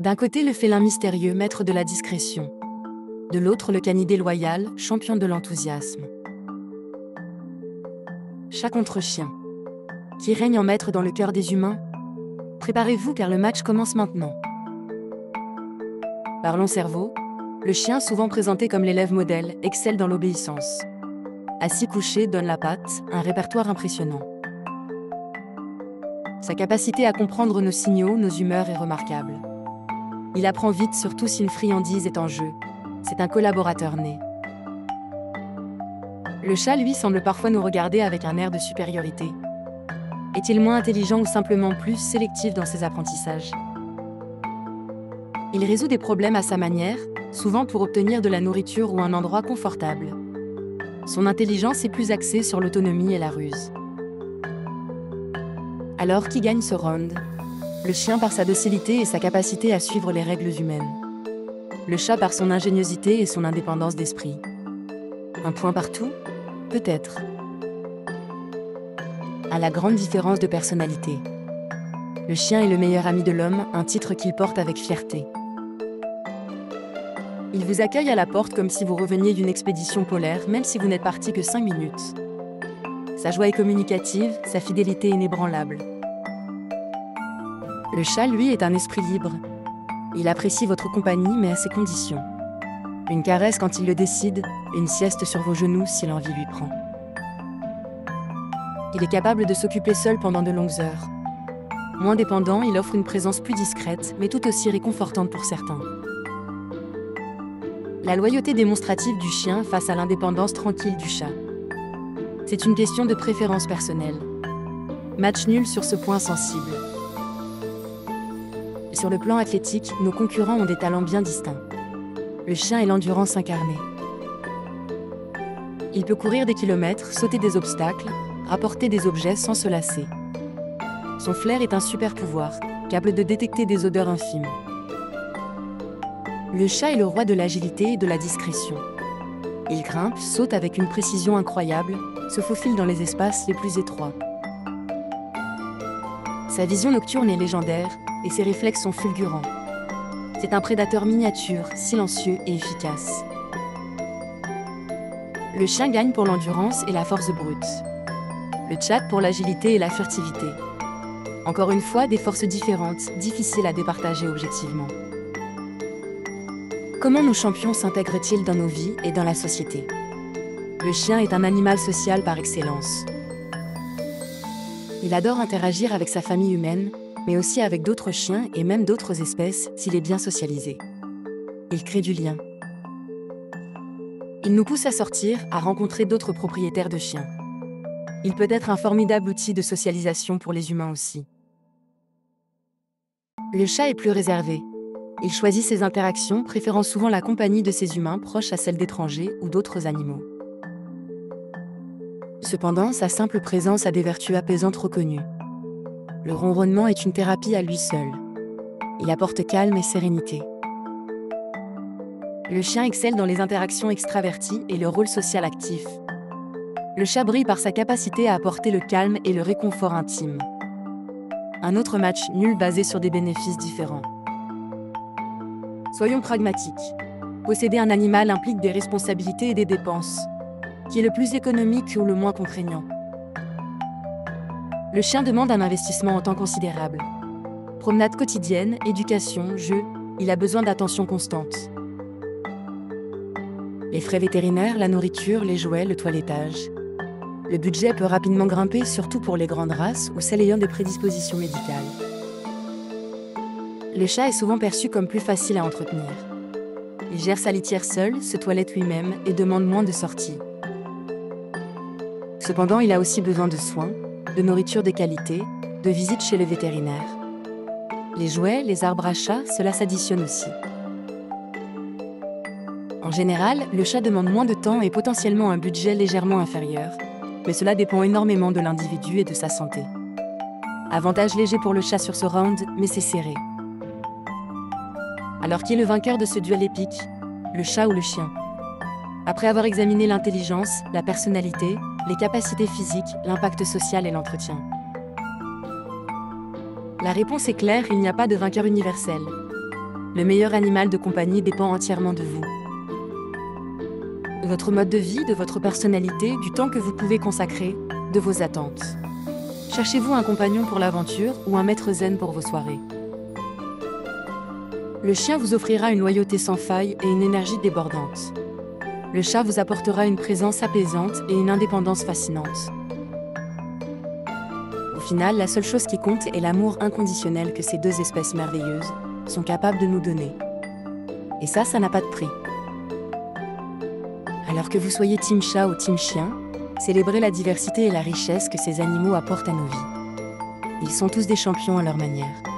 D'un côté, le félin mystérieux, maître de la discrétion. De l'autre, le canidé loyal, champion de l'enthousiasme. Chat contre chien. Qui règne en maître dans le cœur des humains? Préparez-vous car le match commence maintenant. Parlons cerveau. Le chien, souvent présenté comme l'élève modèle, excelle dans l'obéissance. Assis couché, donne la patte, un répertoire impressionnant. Sa capacité à comprendre nos signaux, nos humeurs est remarquable. Il apprend vite, surtout si une friandise est en jeu. C'est un collaborateur né. Le chat, lui, semble parfois nous regarder avec un air de supériorité. Est-il moins intelligent ou simplement plus sélectif dans ses apprentissages? Il résout des problèmes à sa manière, souvent pour obtenir de la nourriture ou un endroit confortable. Son intelligence est plus axée sur l'autonomie et la ruse. Alors, qui gagne ce round? Le chien par sa docilité et sa capacité à suivre les règles humaines. Le chat par son ingéniosité et son indépendance d'esprit. Un point partout? Peut-être. À la grande différence de personnalité. Le chien est le meilleur ami de l'homme, un titre qu'il porte avec fierté. Il vous accueille à la porte comme si vous reveniez d'une expédition polaire, même si vous n'êtes parti que 5 minutes. Sa joie est communicative, sa fidélité inébranlable. Le chat, lui, est un esprit libre. Il apprécie votre compagnie, mais à ses conditions. Une caresse quand il le décide, une sieste sur vos genoux si l'envie lui prend. Il est capable de s'occuper seul pendant de longues heures. Moins dépendant, il offre une présence plus discrète, mais tout aussi réconfortante pour certains. La loyauté démonstrative du chien face à l'indépendance tranquille du chat. C'est une question de préférence personnelle. Match nul sur ce point sensible. Sur le plan athlétique, nos concurrents ont des talents bien distincts. Le chien est l'endurance incarnée. Il peut courir des kilomètres, sauter des obstacles, rapporter des objets sans se lasser. Son flair est un super pouvoir, capable de détecter des odeurs infimes. Le chat est le roi de l'agilité et de la discrétion. Il grimpe, saute avec une précision incroyable, se faufile dans les espaces les plus étroits. Sa vision nocturne est légendaire, et ses réflexes sont fulgurants. C'est un prédateur miniature, silencieux et efficace. Le chien gagne pour l'endurance et la force brute. Le chat pour l'agilité et la furtivité. Encore une fois, des forces différentes, difficiles à départager objectivement. Comment nos champions s'intègrent-ils dans nos vies et dans la société? Le chien est un animal social par excellence. Il adore interagir avec sa famille humaine, mais aussi avec d'autres chiens et même d'autres espèces s'il est bien socialisé. Il crée du lien. Il nous pousse à sortir, à rencontrer d'autres propriétaires de chiens. Il peut être un formidable outil de socialisation pour les humains aussi. Le chat est plus réservé. Il choisit ses interactions, préférant souvent la compagnie de ses humains proches à celle d'étrangers ou d'autres animaux. Cependant, sa simple présence a des vertus apaisantes reconnues. Le ronronnement est une thérapie à lui seul. Il apporte calme et sérénité. Le chien excelle dans les interactions extraverties et le rôle social actif. Le chat brille par sa capacité à apporter le calme et le réconfort intime. Un autre match nul basé sur des bénéfices différents. Soyons pragmatiques. Posséder un animal implique des responsabilités et des dépenses. Qui est le plus économique ou le moins contraignant? Le chien demande un investissement en temps considérable. Promenade quotidienne, éducation, jeu, il a besoin d'attention constante. Les frais vétérinaires, la nourriture, les jouets, le toilettage. Le budget peut rapidement grimper, surtout pour les grandes races ou celles ayant des prédispositions médicales. Le chat est souvent perçu comme plus facile à entretenir. Il gère sa litière seul, se toilette lui-même et demande moins de sorties. Cependant, il a aussi besoin de soins, de nourriture de qualité, de visites chez le vétérinaire. Les jouets, les arbres à chat, cela s'additionne aussi. En général, le chat demande moins de temps et potentiellement un budget légèrement inférieur, mais cela dépend énormément de l'individu et de sa santé. Avantage léger pour le chat sur ce round, mais c'est serré. Alors qui est le vainqueur de ce duel épique? Le chat ou le chien? Après avoir examiné l'intelligence, la personnalité, les capacités physiques, l'impact social et l'entretien. La réponse est claire, il n'y a pas de vainqueur universel. Le meilleur animal de compagnie dépend entièrement de vous. De votre mode de vie, de votre personnalité, du temps que vous pouvez consacrer, de vos attentes. Cherchez-vous un compagnon pour l'aventure ou un maître zen pour vos soirées. Le chien vous offrira une loyauté sans faille et une énergie débordante. Le chat vous apportera une présence apaisante et une indépendance fascinante. Au final, la seule chose qui compte est l'amour inconditionnel que ces deux espèces merveilleuses sont capables de nous donner. Et ça n'a pas de prix. Alors que vous soyez team chat ou team chien, célébrez la diversité et la richesse que ces animaux apportent à nos vies. Ils sont tous des champions à leur manière.